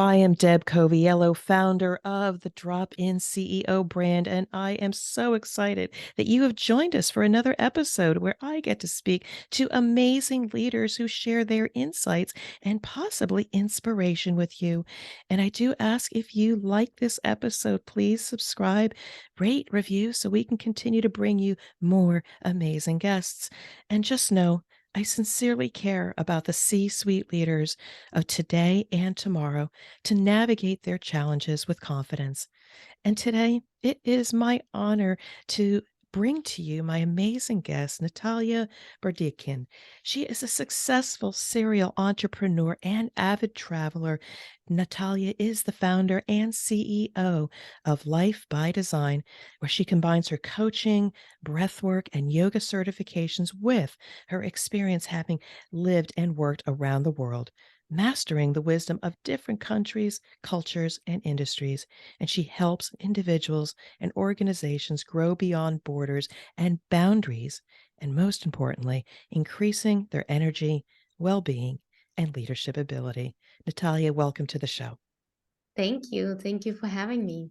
I am Deb Coviello, founder of the Drop-In CEO brand, and I am so excited that you have joined us for another episode where I get to speak to amazing leaders who share their insights and possibly inspiration with you. And I do ask, if you like this episode, please subscribe, rate, review, so we can continue to bring you more amazing guests. And just know, I sincerely care about the C-suite leaders of today and tomorrow to navigate their challenges with confidence. And today, it is my honor to bring to you my amazing guest, Natalia Burdikin. She is a successful serial entrepreneur and avid traveler. Natalia is the founder and CEO of Life by Design, where she combines her coaching, breathwork, and yoga certifications with her experience having lived and worked around the world, mastering the wisdom of different countries, cultures, and industries. And she helps individuals and organizations grow beyond borders and boundaries, and most importantly, increasing their energy, well-being, and leadership ability. Natalia, welcome to the show. Thank you. Thank you for having me.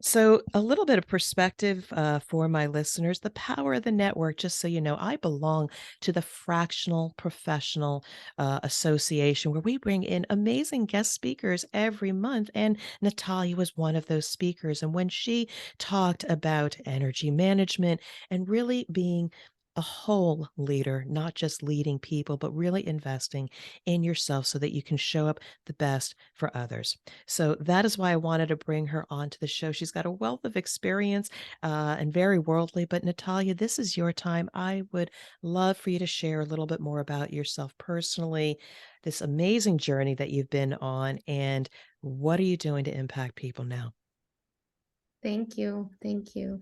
So, a little bit of perspective for my listeners, the power of the network. Just so you know, I belong to the Fractional Professional Association, where we bring in amazing guest speakers every month. And Natalia was one of those speakers. And when she talked about energy management and really being a whole leader, not just leading people, but really investing in yourself so that you can show up the best for others. So that is why I wanted to bring her onto the show. She's got a wealth of experience and very worldly. But Natalia, this is your time. I would love for you to share a little bit more about yourself personally, this amazing journey that you've been on, and what are you doing to impact people now? Thank you. Thank you.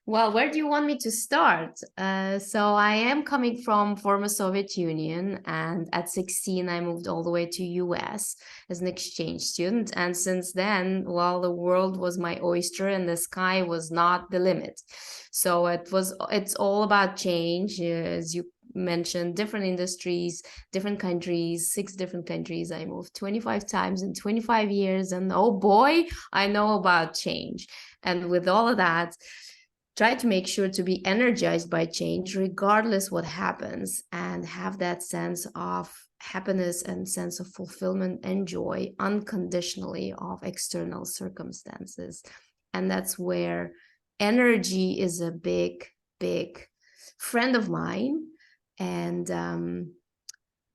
Well, where do you want me to start? So I am coming from former Soviet Union, and at 16, I moved all the way to US as an exchange student. And since then, well, the world was my oyster and the sky was not the limit. So it's all about change, as you mentioned, different industries, different countries, 6 different countries. I moved 25 times in 25 years, and oh boy, I know about change. And with all of that, try to make sure to be energized by change regardless what happens, and have that sense of happiness and sense of fulfillment and joy unconditionally of external circumstances. And that's where energy is a big friend of mine. And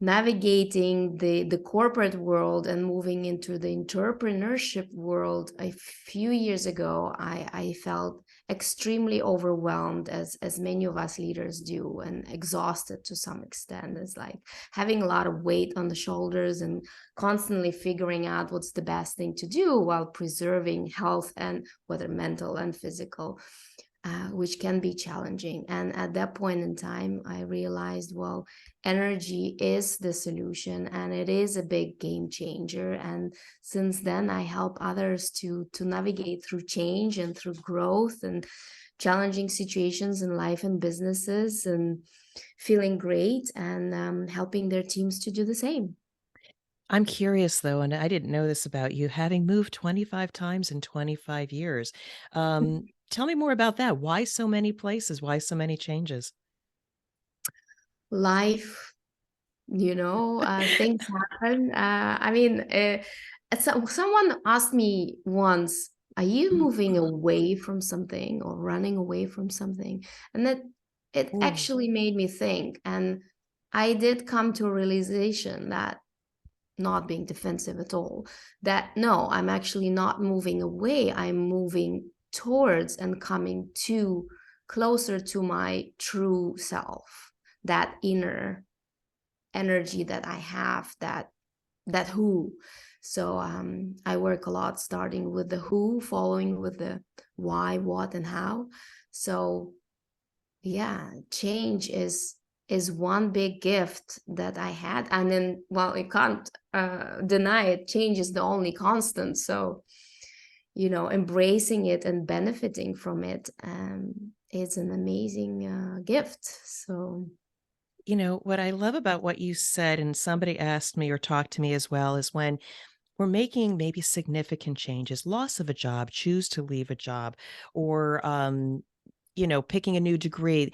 navigating the corporate world and moving into the entrepreneurship world a few years ago, I felt extremely overwhelmed, as many of us leaders do, and exhausted to some extent. It's like having a lot of weight on the shoulders and constantly figuring out what's the best thing to do while preserving health, and whether mental and physical, which can be challenging. And at that point in time, I realized, well, energy is the solution, and it is a big game changer. And since then, I help others to navigate through change and through growth and challenging situations in life and businesses, and feeling great, and helping their teams to do the same. I'm curious, though, and I didn't know this about you, having moved 25 times in 25 years. Tell me more about that. Why so many places? Why so many changes? Life, things happen. Someone asked me once, are you moving away from something or running away from something? And that it Ooh. actually made me think. And I did come to a realization that, not being defensive at all, that no, I'm actually not moving away. I'm moving towards and coming to closer to my true self, that inner energy that I have, that who. So I work a lot starting with the who, following with the why, what, and how. So yeah, change is one big gift that I had. And then, well, I can't deny it, change is the only constant. So embracing it and benefiting from it is an amazing gift. So You know, what I love about what you said, and somebody asked me or talked to me as well, is when we're making maybe significant changes, loss of a job, choose to leave a job, or picking a new degree.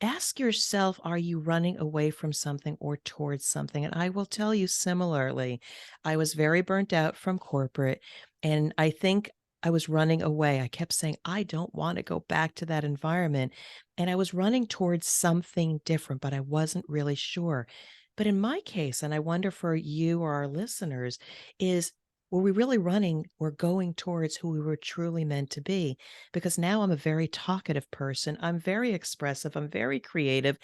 Ask yourself, are you running away from something or towards something? And I will tell you similarly, I was very burnt out from corporate, and I think I was running away. I kept saying, I don't want to go back to that environment. And I was running towards something different, but I wasn't really sure. But in my case, and I wonder for you or our listeners, is were we really running or going towards who we were truly meant to be? Because now I'm a very talkative person. I'm very expressive. I'm very creative.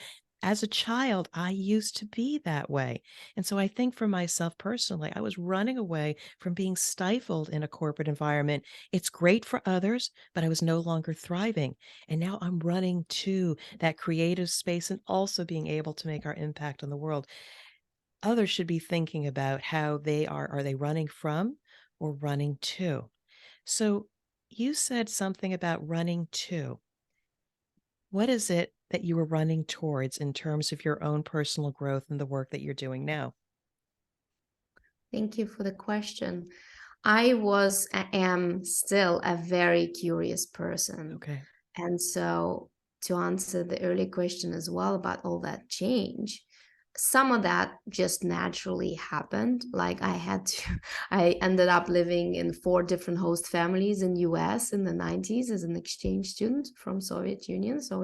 As a child, I used to be that way. And so I think for myself personally, I was running away from being stifled in a corporate environment. It's great for others, but I was no longer thriving. And now I'm running to that creative space and also being able to make our impact on the world. Others should be thinking about how are they running from or running to? So you said something about running to. What is it that you were running towards in terms of your own personal growth and the work that you're doing now? Thank you for the question. I am still a very curious person. Okay. And so, to answer the earlier question as well about all that change, some of that just naturally happened. Like I ended up living in 4 different host families in US in the 90s as an exchange student from Soviet Union. So,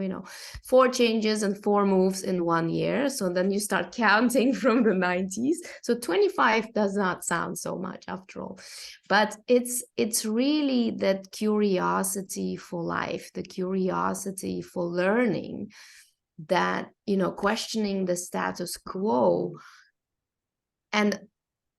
4 changes and 4 moves in 1 year. So then you start counting from the 90s. So 25 does not sound so much after all. But it's really that curiosity for life, the curiosity for learning, that questioning the status quo. And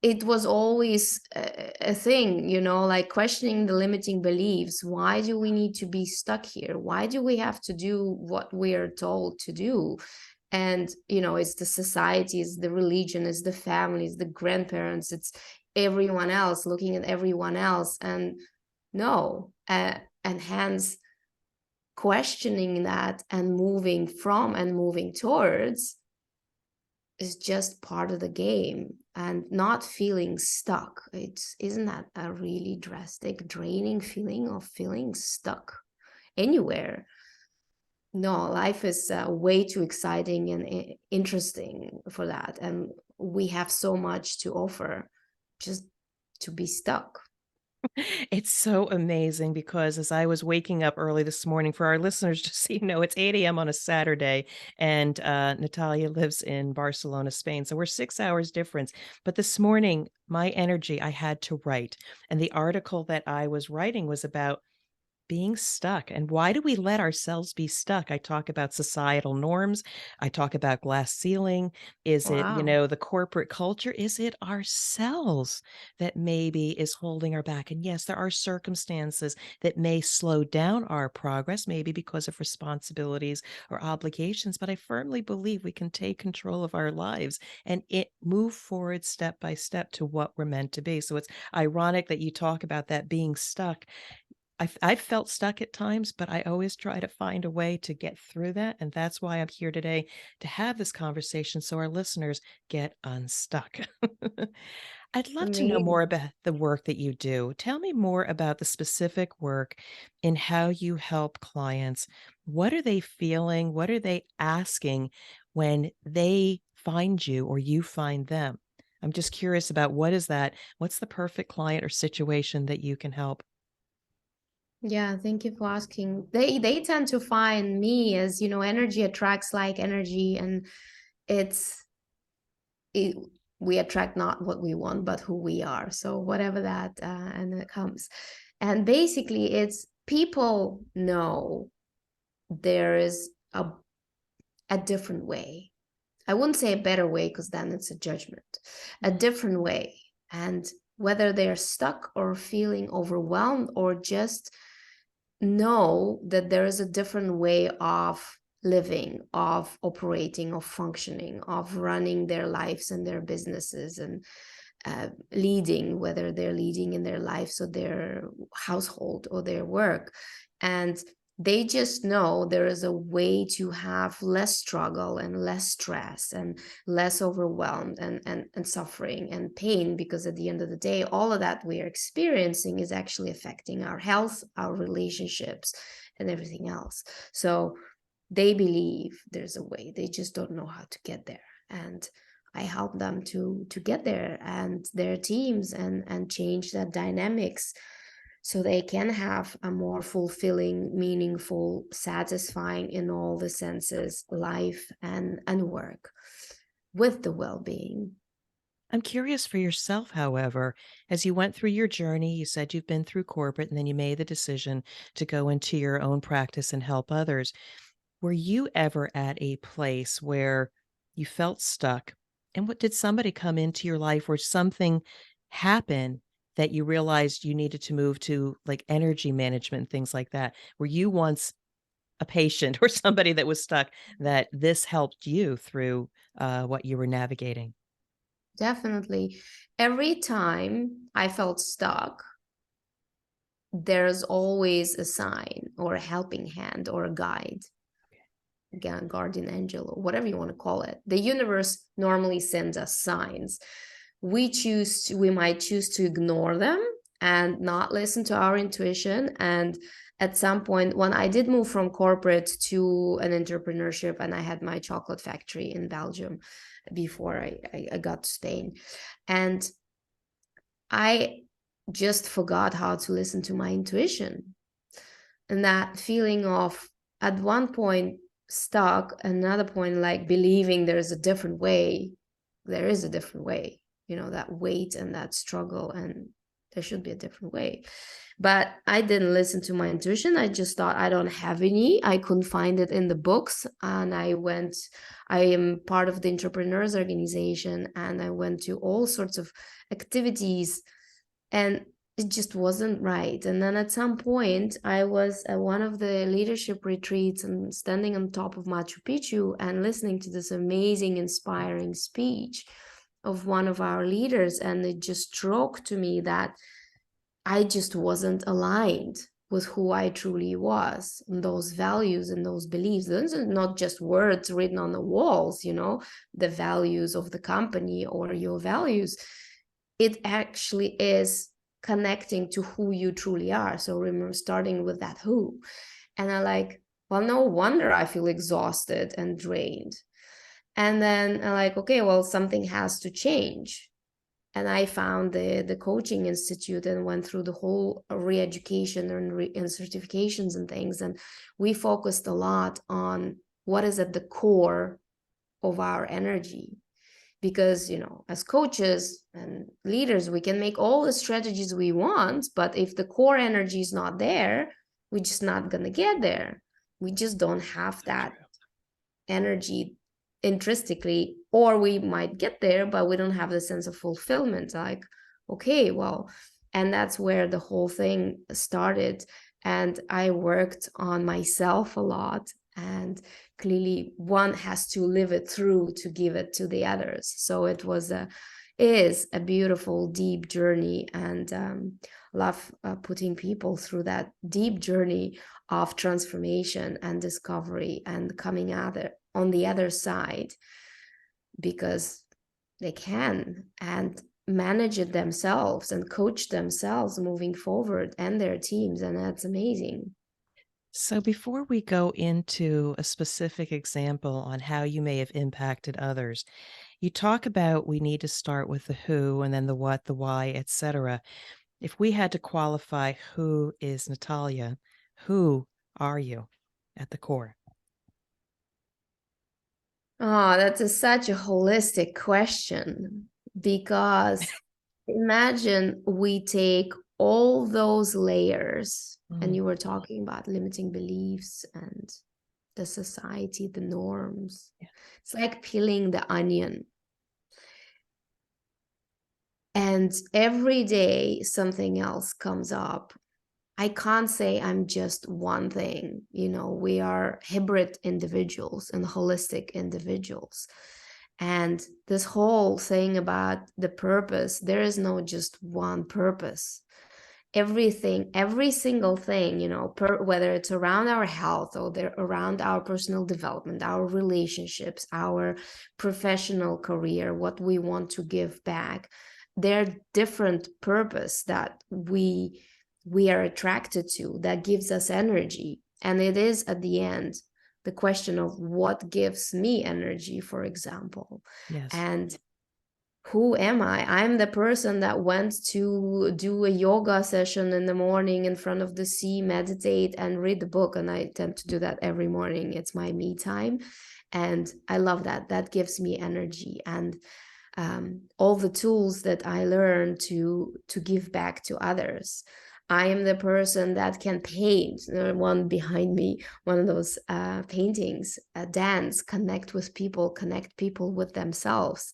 it was always a thing, like questioning the limiting beliefs. Why do we need to be stuck here? Why do we have to do what we're told to do? And it's the society, it's the religion, it's the families, the grandparents, it's everyone else, looking at everyone else. And no, and hence questioning that and moving from and moving towards is just part of the game, and not feeling stuck. Isn't that a really drastic, draining feeling of feeling stuck anywhere? No, life is way too exciting and interesting for that, and we have so much to offer just to be stuck. It's so amazing because as I was waking up early this morning, for our listeners, just so you know, it's 8 a.m. on a Saturday, and Natalia lives in Barcelona, Spain. So we're 6 hours difference. But this morning, my energy, I had to write. And the article that I was writing was about being stuck. And why do we let ourselves be stuck? I talk about societal norms. I talk about glass ceiling. Is it, Wow. the corporate culture? Is it ourselves that maybe is holding our back? And yes, there are circumstances that may slow down our progress, maybe because of responsibilities or obligations. But I firmly believe we can take control of our lives and move forward step by step to what we're meant to be. So it's ironic that you talk about that being stuck. I've felt stuck at times, but I always try to find a way to get through that, and that's why I'm here today to have this conversation so our listeners get unstuck. I'd love to know more Amazing. about the work that you do. Tell me more about the specific work and how you help clients. What are they feeling? What are they asking when they find you or you find them? I'm just curious about what's the perfect client or situation that you can help? Yeah, thank you for asking. They tend to find me as, energy attracts like energy, and it's it, we attract not what we want, but who we are. So whatever that and it comes. And basically it's people know there is a different way. I wouldn't say a better way because then it's a judgment. A Mm. different way. And whether they're stuck or feeling overwhelmed, or just know that there is a different way of living, of operating, of functioning, of running their lives and their businesses, and leading, whether they're leading in their lives or their household or their work. And They just know there is a way to have less struggle and less stress and less overwhelmed and suffering and pain, because at the end of the day, all of that we are experiencing is actually affecting our health, our relationships, and everything else. So they believe there's a way, they just don't know how to get there. And I help them to get there, and their teams, and change that dynamics, so they can have a more fulfilling, meaningful, satisfying in all the senses life and work with the well-being. I'm curious for yourself, however, as you went through your journey, you said you've been through corporate and then you made the decision to go into your own practice and help others. Were you ever at a place where you felt stuck? And what did somebody come into your life or something happen that you realized you needed to move to, like, energy management and things like that? Were you once a patient or somebody that was stuck that this helped you through, what you were navigating? Definitely. Every time I felt stuck, there's always a sign or a helping hand or a guide, guardian angel, or whatever you want to call it. The universe normally sends us signs. We might choose to ignore them and not listen to our intuition. And at some point, when I did move from corporate to an entrepreneurship, and I had my chocolate factory in Belgium before I got to Spain, and I just forgot how to listen to my intuition. And that feeling of, at one point, stuck, another point, like believing there's a different way. There is a different way, that weight and that struggle, and there should be a different way. But I didn't listen to my intuition. I just thought, I don't have any. I couldn't find it in the books. And I am part of the entrepreneurs organization, and I went to all sorts of activities, and it just wasn't right. And then at some point, I was at one of the leadership retreats and standing on top of Machu Picchu and listening to this amazing, inspiring speech of one of our leaders. And it just struck to me that I just wasn't aligned with who I truly was, and those values and those beliefs. Those are not just words written on the walls, the values of the company or your values. It actually is connecting to who you truly are. So remember, starting with that who. And I like, well, no wonder I feel exhausted and drained. And then I like, okay, well, something has to change. And I found the coaching institute and went through the whole re-education and certifications and things. And we focused a lot on what is at the core of our energy. Because, as coaches and leaders, we can make all the strategies we want, but if the core energy is not there, we're just not going to get there. We just don't have that energy intrinsically, or we might get there, but we don't have the sense of fulfillment. Like, okay, well, and that's where the whole thing started. And I worked on myself a lot, and clearly one has to live it through to give it to the others. So it is a beautiful, deep journey, and love putting people through that deep journey of transformation and discovery and coming out on the other side, because they can and manage it themselves and coach themselves moving forward, and their teams, and that's amazing. So before we go into a specific example on how you may have impacted others, you talk about we need to start with the who and then the what, the why, etc. If we had to qualify who is Natalia, who are you at the core? Oh, such a holistic question, because imagine we take all those layers, and Mm, you were talking about limiting beliefs and the society, the norms. yeah. It's like peeling the onion. And every day something else comes up. I can't say I'm just one thing. We are hybrid individuals and holistic individuals. And this whole thing about the purpose, there is no just one purpose. everything, every single thing, you know, whether it's around our health or they're around our personal development, our relationships, our professional career, what we want to give back, they're different purpose that we are attracted to, that gives us energy. And it is at the end the question of what gives me energy, for example. Yes. And who am I? I'm the person that went to do a yoga session in the morning in front of the sea, meditate, and read the book. And I tend to do that every morning. It's my me time. And I love that. That gives me energy. And all the tools that I learned to give back to others. I am the person that can paint. One behind me, one of those paintings, dance, connect people with themselves,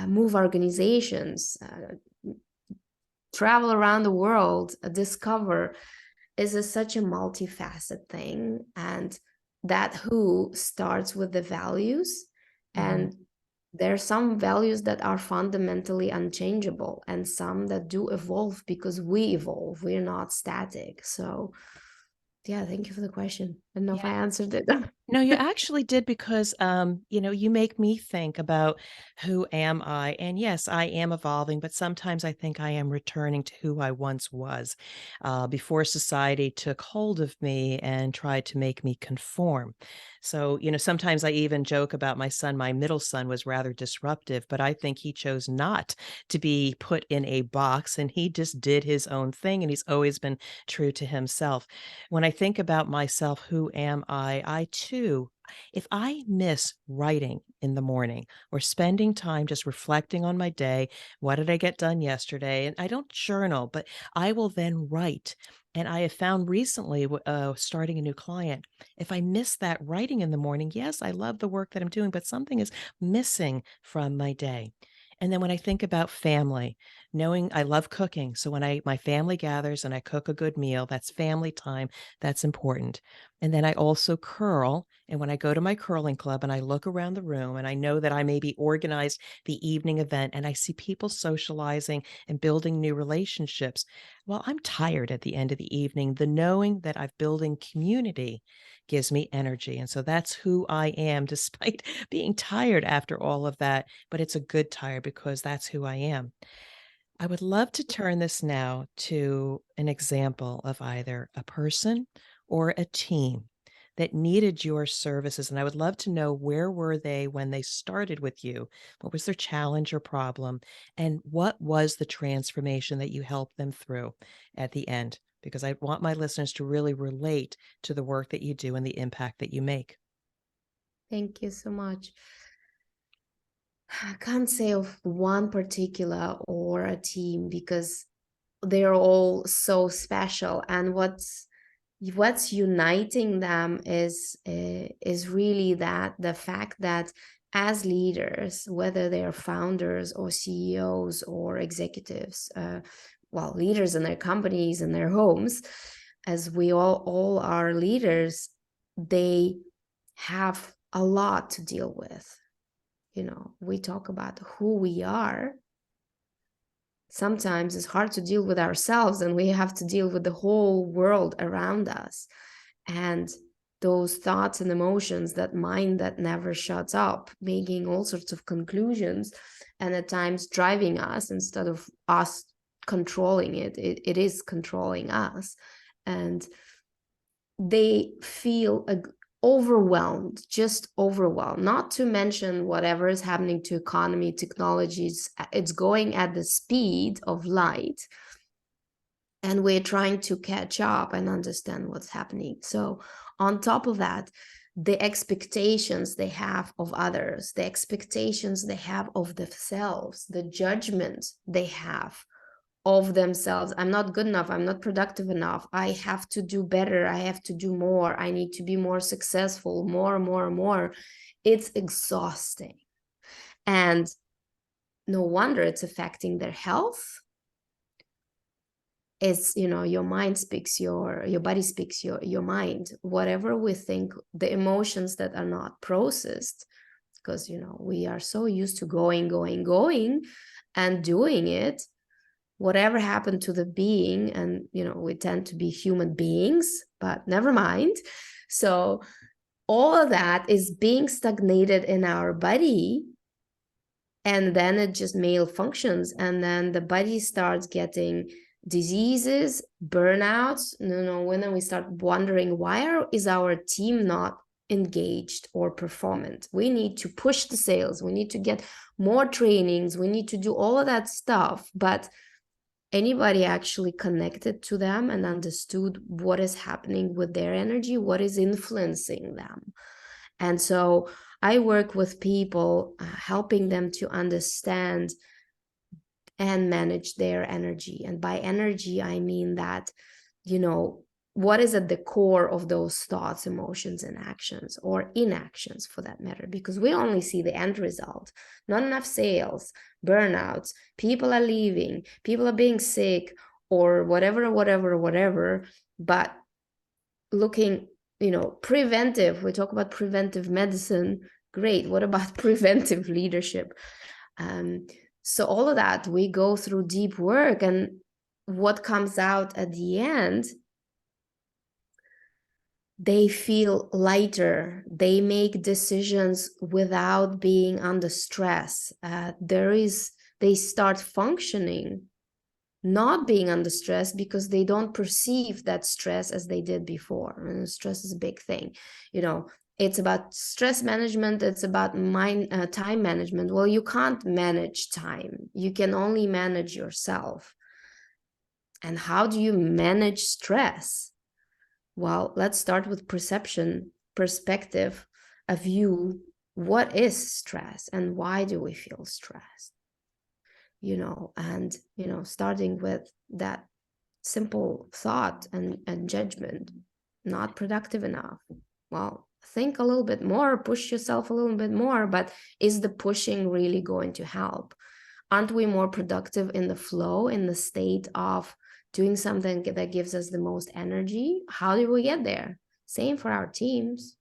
move organizations, travel around the world, discover, such a multifaceted thing. And that who starts with the values. Hmm. And there are some values that are fundamentally unchangeable and some that do evolve because we evolve. We're not static. So yeah, thank you for the question. I don't know if I answered it. No, you actually did because you make me think about who am I? And yes, I am evolving, but sometimes I think I am returning to who I once was before society took hold of me and tried to make me conform. So, sometimes I even joke about my son. My middle son was rather disruptive, but I think he chose not to be put in a box and he just did his own thing and he's always been true to himself. When I think about myself, who am I? I too, if I miss writing in the morning or spending time just reflecting on my day, what did I get done yesterday? And I don't journal, but I will then write. And I have found recently, starting a new client, if I miss that writing in the morning, yes, I love the work that I'm doing, but something is missing from my day. And then when I think about family, knowing I love cooking. So when my family gathers and I cook a good meal, that's family time. That's important. And then I also curl. And when I go to my curling club and I look around the room and I know that I may be organized the evening event and I see people socializing and building new relationships, well, I'm tired at the end of the evening. The knowing that I'm building community gives me energy. And so that's who I am, despite being tired after all of that. But it's a good tired because that's who I am. I would love to turn this now to an example of either a person or a team that needed your services, and I would love to know where were they when they started with you? What was their challenge or problem? And what was the transformation that you helped them through at the end? Because I want my listeners to really relate to the work that you do and the impact that you make. Thank you so much. I can't say of one particular or a team because they're all so special. And what's uniting them is really that the fact that as leaders, whether they are founders or CEOs or executives, well, leaders in their companies and their homes, as we all are leaders, they have a lot to deal with. You know, we talk about who we are. Sometimes it's hard to deal with ourselves and we have to deal with the whole world around us. And those thoughts and emotions, that mind that never shuts up, making all sorts of conclusions and at times driving us instead of us controlling it is controlling us. And they feel overwhelmed, just overwhelmed, not to mention whatever is happening to economy, technologies. It's going at the speed of light and we're trying to catch up and understand what's happening. So on top of that, the expectations they have of others, the expectations they have of themselves, the judgment they have of themselves. I'm not good enough. I'm not productive enough. I have to do better. I have to do more. I need to be more successful, more. It's exhausting. And no wonder it's affecting their health. It's, you know, your mind speaks, your body speaks your mind. Whatever we think, the emotions that are not processed, because, you know, we are so used to going and doing it, whatever happened to the being, and we tend to be human beings, but never mind. So all of that is being stagnated in our body, and then it just malfunctions, and then the body starts getting diseases, burnouts. When we start wondering, is our team not engaged or performant? We need to push the sales, we need to get more trainings, we need to do all of that stuff, but anybody actually connected to them and understood what is happening with their energy, what is influencing them? And so I work with people, helping them to understand and manage their energy. And by energy, I mean that, what is at the core of those thoughts, emotions, and actions, or inactions for that matter, because we only see the end result. Not enough sales, burnouts, people are leaving, people are being sick, or whatever. But looking, preventive, we talk about preventive medicine. Great. What about preventive leadership? So all of that, we go through deep work, and what comes out at the end, they feel lighter, they make decisions without being under stress. They start functioning not being under stress, because they don't perceive that stress as they did before. And stress is a big thing. It's about stress management, it's about time management. Well, you can't manage time, you can only manage yourself. And how do you manage stress? Well, let's start with perspective, a view. What is stress and why do we feel stressed? Starting with that simple thought and judgment, not productive enough. Well, think a little bit more, push yourself a little bit more, but is the pushing really going to help? Aren't we more productive in the flow, in the state of doing something that gives us the most energy? How do we get there? Same for our teams.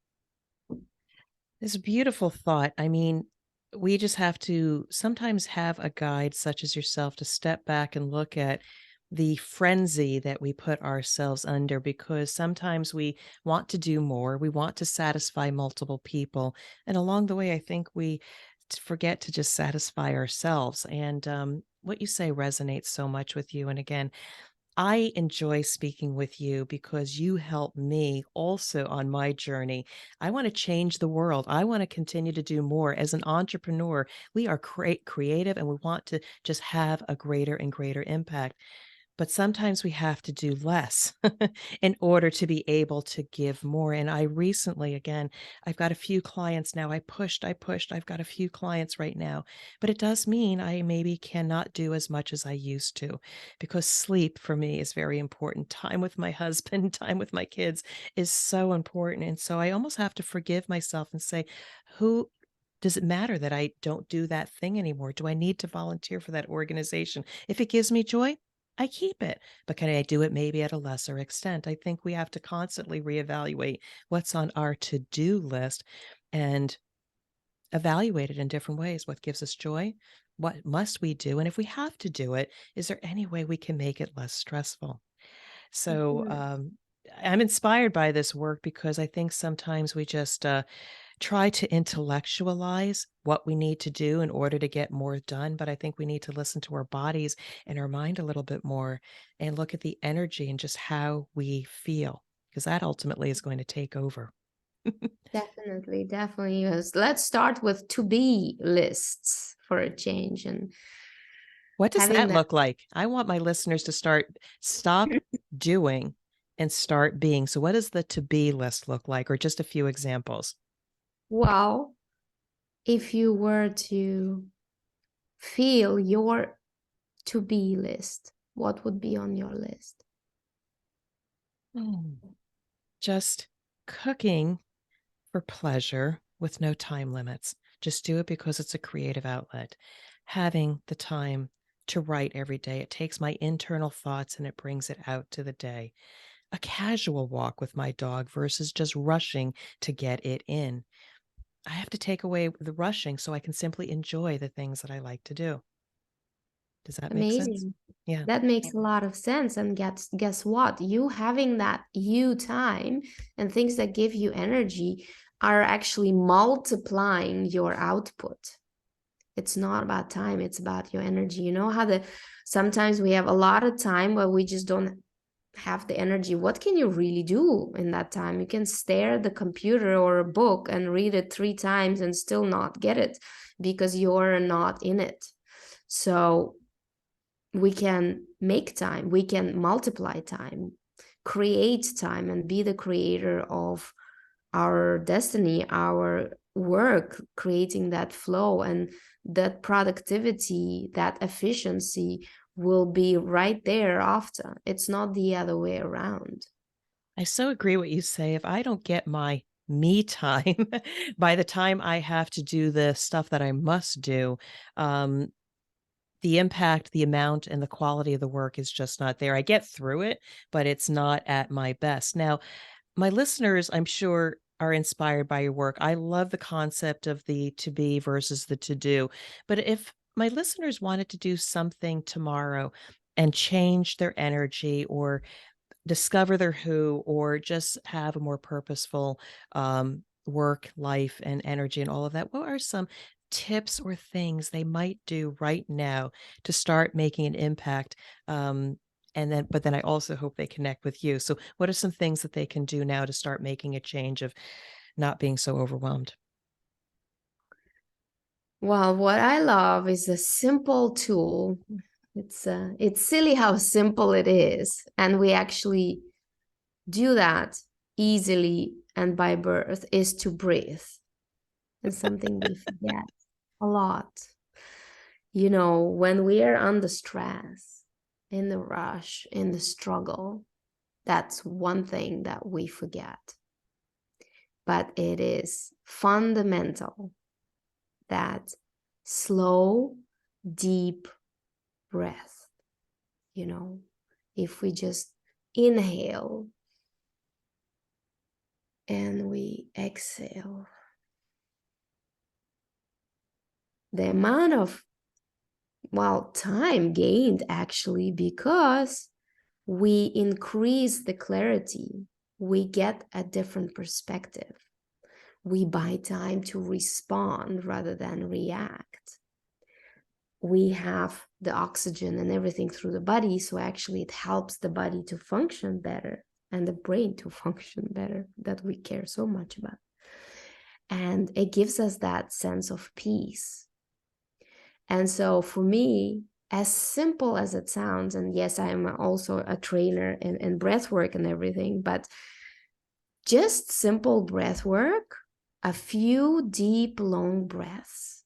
This beautiful thought. I mean, we just have to sometimes have a guide such as yourself to step back and look at the frenzy that we put ourselves under, because sometimes we want to do more, we want to satisfy multiple people, and along the way I think we forget to just satisfy ourselves. And what you say resonates so much with you. And again, I enjoy speaking with you because you help me also on my journey. I want to change the world. I want to continue to do more. As an entrepreneur, we are creative and we want to just have a greater and greater impact. But sometimes we have to do less in order to be able to give more. And I recently, again, I've got a few clients now. I pushed. I've got a few clients right now, but it does mean I maybe cannot do as much as I used to, because sleep for me is very important. Time with my husband, time with my kids is so important. And so I almost have to forgive myself and say, who does it matter that I don't do that thing anymore? Do I need to volunteer for that organization? If it gives me joy, I keep it, but can I do it maybe at a lesser extent? I think we have to constantly reevaluate what's on our to-do list and evaluate it in different ways. What gives us joy? What must we do? And if we have to do it, is there any way we can make it less stressful? So Mhm. I'm inspired by this work because I think sometimes we just try to intellectualize what we need to do in order to get more done. But I think we need to listen to our bodies and our mind a little bit more and look at the energy and just how we feel, because that ultimately is going to take over. Definitely, definitely. Yes. Let's start with to be lists for a change, and What does having that that. look like? I want my listeners to stop doing and start being. So, what does the to be list look like, or just a few examples? Well, if you were to feel your to be list, what would be on your list? Mm. Just cooking for pleasure with no time limits. Just do it because it's a creative outlet. Having the time to write every day, it takes my internal thoughts and it brings it out to the day. A casual walk with my dog versus just rushing to get it in. I have to take away the rushing so I can simply enjoy the things that I like to do. Does that make sense? Amazing. Yeah. That makes a lot of sense. And guess what? You having that you time and things that give you energy are actually multiplying your output. It's not about time, it's about your energy. You know how sometimes we have a lot of time where we just don't have the energy. What can you really do in that time? You can stare at the computer or a book and read it 3 times and still not get it because you're not in it. So we can make time, we can multiply time, create time, and be the creator of our destiny, our work, creating that flow, and that productivity, that efficiency will be right there after. It's not the other way around. I so agree what you say. If I don't get my me time by the time I have to do the stuff that I must do, um, the impact, the amount, and the quality of the work is just not there. I get through it, but it's not at my best. Now, my listeners, I'm sure, are inspired by your work. I love the concept of the to be versus the to do. But if my listeners wanted to do something tomorrow and change their energy or discover their who, or just have a more purposeful work life and energy and all of that, what are some tips or things they might do right now to start making an impact? But then I also hope they connect with you. So what are some things that they can do now to start making a change of not being so overwhelmed? Well, what I love is a simple tool. It's silly how simple it is, and we actually do that easily and by birth, is to breathe. And something we forget a lot. You know, when we are under stress, in the rush, in the struggle, that's one thing that we forget. But it is fundamental that slow, deep breath, you know, if we just inhale and we exhale, the amount of, well, time gained actually, because we increase the clarity, we get a different perspective, we buy time to respond rather than react. We have the oxygen and everything through the body, so actually it helps the body to function better and the brain to function better, that we care so much about. And it gives us that sense of peace. And so for me, as simple as it sounds, and yes, I am also a trainer in breath work and everything, but just simple breath work, a few deep, long breaths,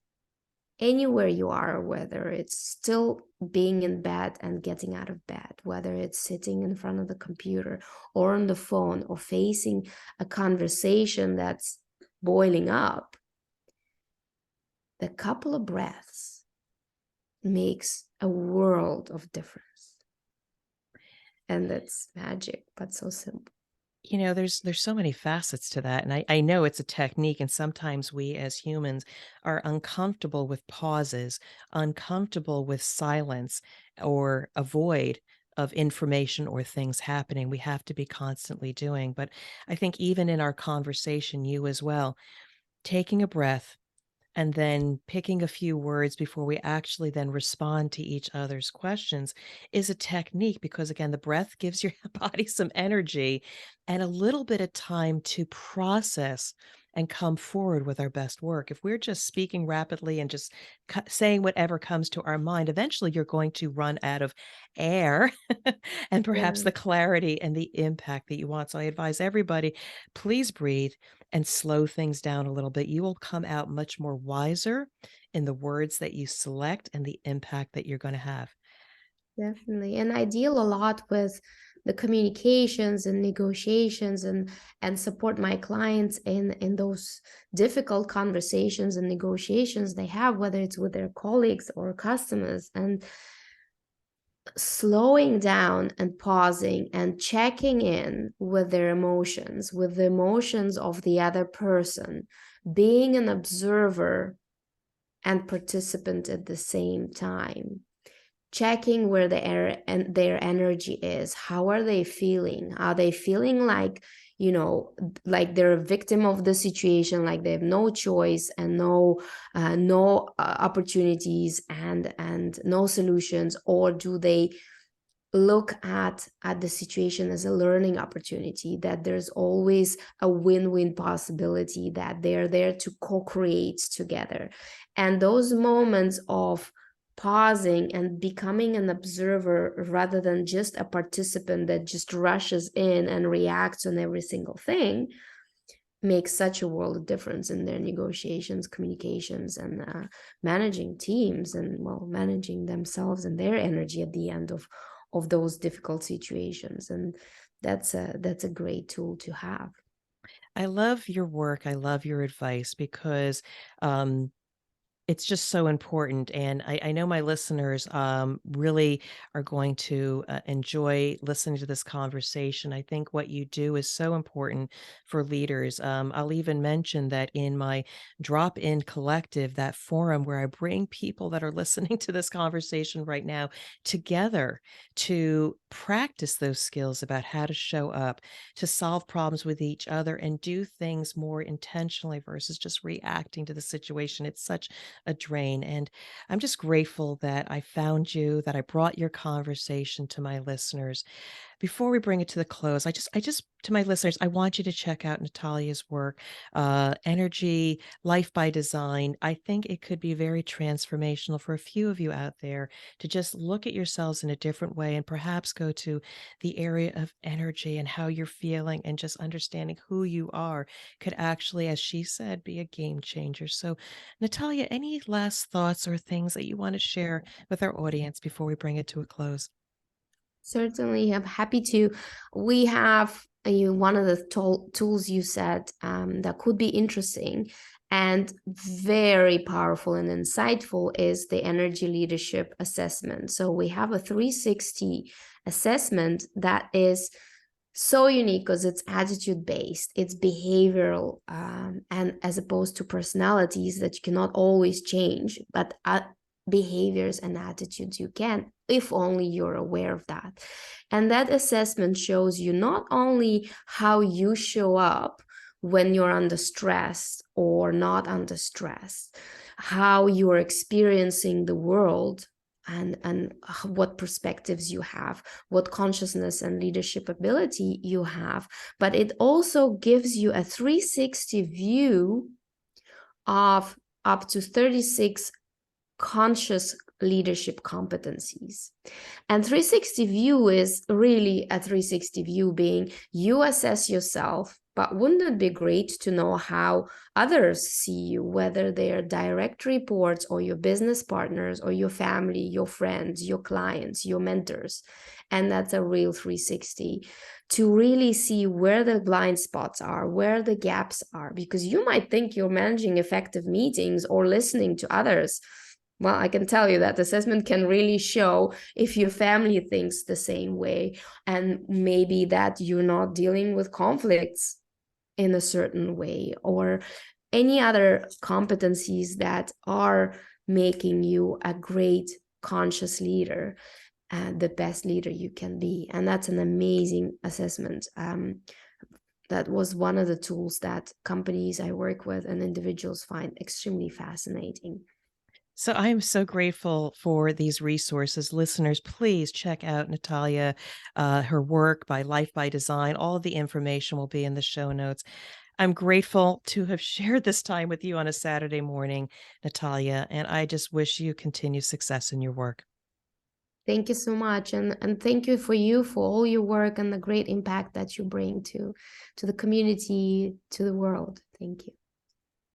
anywhere you are, whether it's still being in bed and getting out of bed, whether it's sitting in front of the computer or on the phone or facing a conversation that's boiling up, the couple of breaths makes a world of difference. And that's magic, but so simple. There's so many facets to that, and I know it's a technique, and sometimes we as humans are uncomfortable with pauses, uncomfortable with silence, or a void of information or things happening. We have to be constantly doing. But I think even in our conversation, you as well, taking a breath and then picking a few words before we actually then respond to each other's questions is a technique, because again, the breath gives your body some energy and a little bit of time to process and come forward with our best work. If we're just speaking rapidly and just saying whatever comes to our mind, eventually you're going to run out of air and perhaps Yeah. the clarity and the impact that you want. So I advise everybody, please breathe and slow things down a little bit. You will come out much more wiser in the words that you select and the impact that you're going to have. Definitely. And I deal a lot with the communications and negotiations, and support my clients in those difficult conversations and negotiations they have, whether it's with their colleagues or customers. And slowing down and pausing and checking in with their emotions, with the emotions of the other person, being an observer and participant at the same time, checking where their energy is. How are they feeling? Are they feeling like, like they're a victim of the situation, like they have no choice and no opportunities and no solutions? Or do they look at the situation as a learning opportunity, that there's always a win-win possibility, that they're there to co-create together? And those moments of pausing and becoming an observer rather than just a participant that just rushes in and reacts on every single thing makes such a world of difference in their negotiations, communications, and managing teams, and managing themselves and their energy at the end of those difficult situations. And that's a great tool to have. I love your work. I love your advice because it's just so important, and I know my listeners, really are going to, enjoy listening to this conversation. I think what you do is so important for leaders. I'll even mention that in my drop-in collective, that forum where I bring people that are listening to this conversation right now together to practice those skills about how to show up, to solve problems with each other, and do things more intentionally versus just reacting to the situation. It's such a drain. And I'm just grateful that I found you, that I brought your conversation to my listeners. Before we bring it to the close, I just to my listeners, I want you to check out Natalia's work, Energy, Life by Design. I think it could be very transformational for a few of you out there to just look at yourselves in a different way and perhaps go to the area of energy and how you're feeling, and just understanding who you are could actually, as she said, be a game changer. So, Natalia, any last thoughts or things that you want to share with our audience before we bring it to a close? Certainly, I'm happy to. We have one of the tools you said that could be interesting and very powerful and insightful is the energy leadership assessment. So we have a 360 assessment that is so unique because it's attitude based, it's behavioral, and as opposed to personalities that you cannot always change, but behaviors and attitudes you can, if only you're aware of that. And that assessment shows you not only how you show up when you're under stress or not under stress, how you are experiencing the world, and what perspectives you have, what consciousness and leadership ability you have, but it also gives you a 360 view of up to 36 conscious leadership competencies. And 360 view is really a 360 view, being you assess yourself, but wouldn't it be great to know how others see you, whether they're direct reports or your business partners or your family, your friends, your clients, your mentors? And that's a real 360 to really see where the blind spots are, where the gaps are, because you might think you're managing effective meetings or listening to others. Well, I can tell you that assessment can really show if your family thinks the same way, and maybe that you're not dealing with conflicts in a certain way, or any other competencies that are making you a great conscious leader and the best leader you can be. And that's an amazing assessment. That was one of the tools that companies I work with and individuals find extremely fascinating. So I am so grateful for these resources. Listeners, please check out Natalia, her work by Life by Design. All of the information will be in the show notes. I'm grateful to have shared this time with you on a Saturday morning, Natalia, and I just wish you continued success in your work. Thank you so much. And thank you for all your work and the great impact that you bring to the community, to the world. Thank you.